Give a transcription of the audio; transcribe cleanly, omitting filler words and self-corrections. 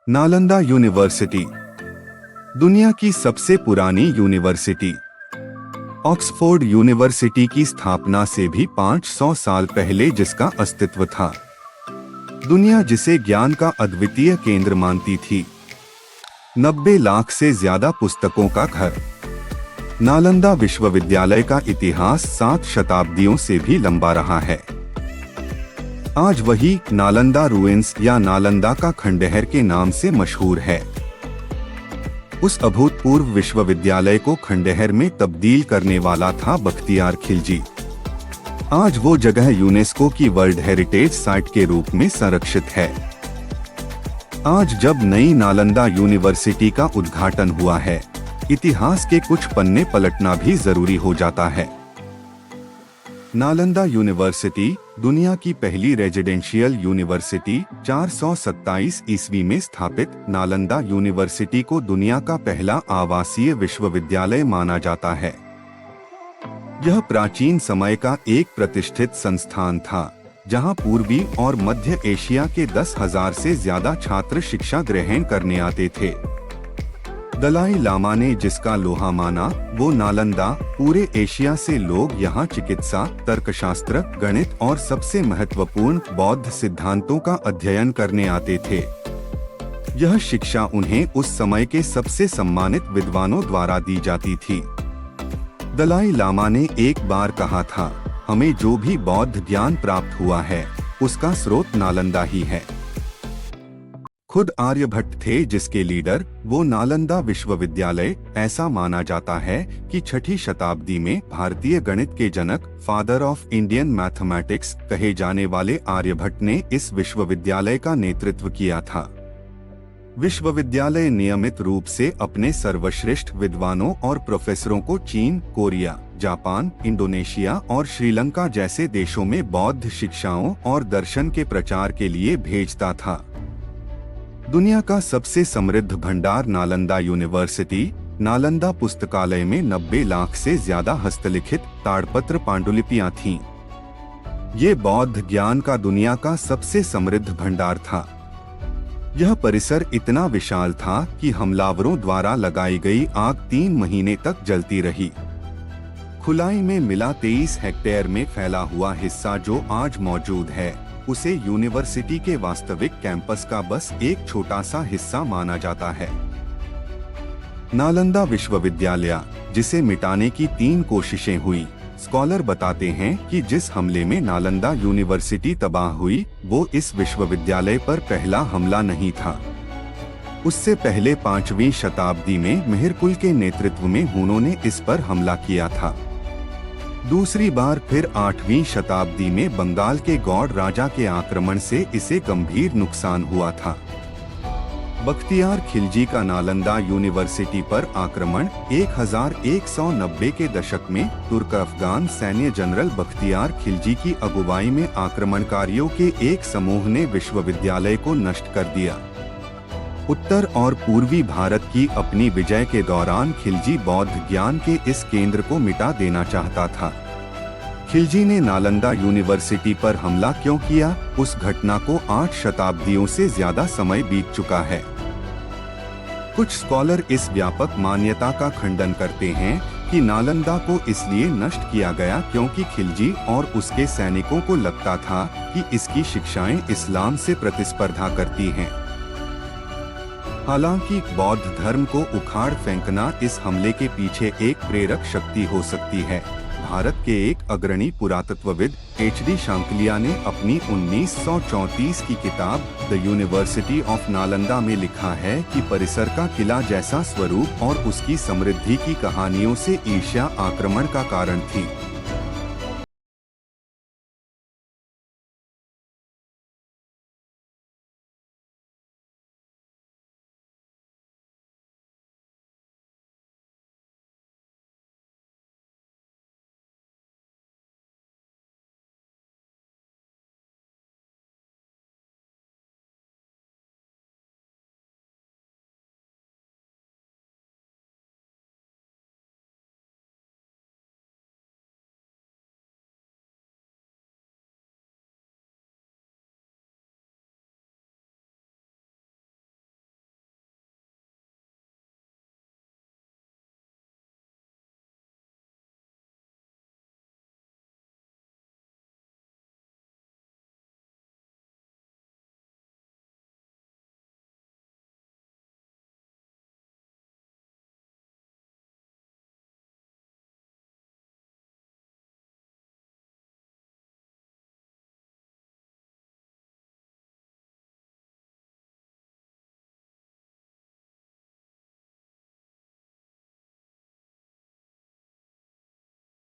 Nalanda university दुनिया की सबसे पुरानी यूनिवर्सिटी। ऑक्सफोर्ड यूनिवर्सिटी की स्थापना से भी 500 साल पहले जिसका अस्तित्व था। दुनिया जिसे ज्ञान का अद्वितीय केंद्र मानती थी। 90 लाख से ज्यादा पुस्तकों का घर। नालंदा विश्वविद्यालय का इतिहास 7 शताब्दियों से भी लंबा रहा है। आज वही नालंदा रुइंस या नालंदा का खंडहर के नाम से मशहूर है। उस अभूतपूर्व विश्वविद्यालय को खंडहर में तब्दील करने वाला था बख्तियार खिलजी। आज वो जगह यूनेस्को की वर्ल्ड हेरिटेज साइट के रूप में संरक्षित है। आज जब नई नालंदा यूनिवर्सिटी का उद्घाटन हुआ है, इतिहास के कुछ पन्ने पलटना भी जरूरी हो जाता है। नालंदा यूनिवर्सिटी दुनिया की पहली रेजिडेंशियल यूनिवर्सिटी 427 ईस्वी में स्थापित नालंदा यूनिवर्सिटी को दुनिया का पहला आवासीय विश्वविद्यालय माना जाता है। यह प्राचीन समय का एक प्रतिष्ठित संस्थान था, जहां पूर्वी और मध्य एशिया के 10,000 से ज्यादा छात्र शिक्षा ग्रहण करने आते थे। दलाई लामा ने जिसका लोहा माना, वो नालंदा पूरे एशिया से लोग यहाँ चिकित्सा, तर्कशास्त्र, गणित और सबसे महत्वपूर्ण बौद्ध सिद्धांतों का अध्ययन करने आते थे। यह शिक्षा उन्हें उस समय के सबसे सम्मानित विद्वानों द्वारा दी जाती थी। दलाई लामा ने एक बार कहा था, हमें जो भी बौद्ध ज्ञान प्राप्त हुआ है, उसका स्रोत नालंदा ही है। खुद आर्यभट्ट थे जिसके लीडर वो नालंदा विश्वविद्यालय। ऐसा माना जाता है कि 6ठी शताब्दी में भारतीय गणित के जनक, फादर ऑफ इंडियन मैथमेटिक्स कहे जाने वाले आर्यभट्ट ने इस विश्वविद्यालय का नेतृत्व किया था। विश्वविद्यालय नियमित रूप से अपने सर्वश्रेष्ठ विद्वानों और प्रोफेसरों को चीन, कोरिया, जापान, इंडोनेशिया और श्रीलंका जैसे देशों में बौद्ध शिक्षाओं और दर्शन के प्रचार के लिए भेजता था। दुनिया का सबसे समृद्ध भंडार नालंदा यूनिवर्सिटी। नालंदा पुस्तकालय में 90 लाख से ज्यादा हस्तलिखित ताड़पत्र पांडुलिपियां थीं। ये बौद्ध ज्ञान का दुनिया का सबसे समृद्ध भंडार था। यह परिसर इतना विशाल था कि हमलावरों द्वारा लगाई गई आग 3 महीने तक जलती रही। खुलाई में मिला 23 हेक्टेयर में फैला हुआ हिस्सा जो आज मौजूद है, उसे यूनिवर्सिटी के वास्तविक कैंपस का बस एक छोटा सा हिस्सा माना जाता है। नालंदा विश्वविद्यालय, जिसे मिटाने की 3 कोशिशें हुई। स्कॉलर बताते हैं कि जिस हमले में नालंदा यूनिवर्सिटी तबाह हुई, वो इस विश्वविद्यालय पर पहला हमला नहीं था। उससे पहले 5वीं शताब्दी में मिहिरकुल के नेतृत्व में हुनों ने इस पर हमला किया था। दूसरी बार फिर 8वीं शताब्दी में बंगाल के गौड़ राजा के आक्रमण से इसे गंभीर नुकसान हुआ था। बख्तियार खिलजी का नालंदा यूनिवर्सिटी पर आक्रमण 1190 के दशक में तुर्क अफगान सैन्य जनरल बख्तियार खिलजी की अगुवाई में आक्रमणकारियों के एक समूह ने विश्वविद्यालय को नष्ट कर दिया। उत्तर और पूर्वी भारत की अपनी विजय के दौरान खिलजी बौद्ध ज्ञान के इस केंद्र को मिटा देना चाहता था। खिलजी ने नालंदा यूनिवर्सिटी पर हमला क्यों किया, उस घटना को 8 शताब्दियों से ज्यादा समय बीत चुका है। कुछ स्कॉलर इस व्यापक मान्यता का खंडन करते हैं कि नालंदा को इसलिए नष्ट किया गया क्योंकि खिलजी और उसके सैनिकों को लगता था कि इसकी शिक्षाएं इस्लाम से प्रतिस्पर्धा करती हैं। हालांकि बौद्ध धर्म को उखाड़ फेंकना इस हमले के पीछे एक प्रेरक शक्ति हो सकती है। भारत के एक अग्रणी पुरातत्वविद HD शांकलिया ने अपनी 1934 की किताब द यूनिवर्सिटी ऑफ नालंदा में लिखा है कि परिसर का किला जैसा स्वरूप और उसकी समृद्धि की कहानियों से ईर्ष्या आक्रमण का कारण थी।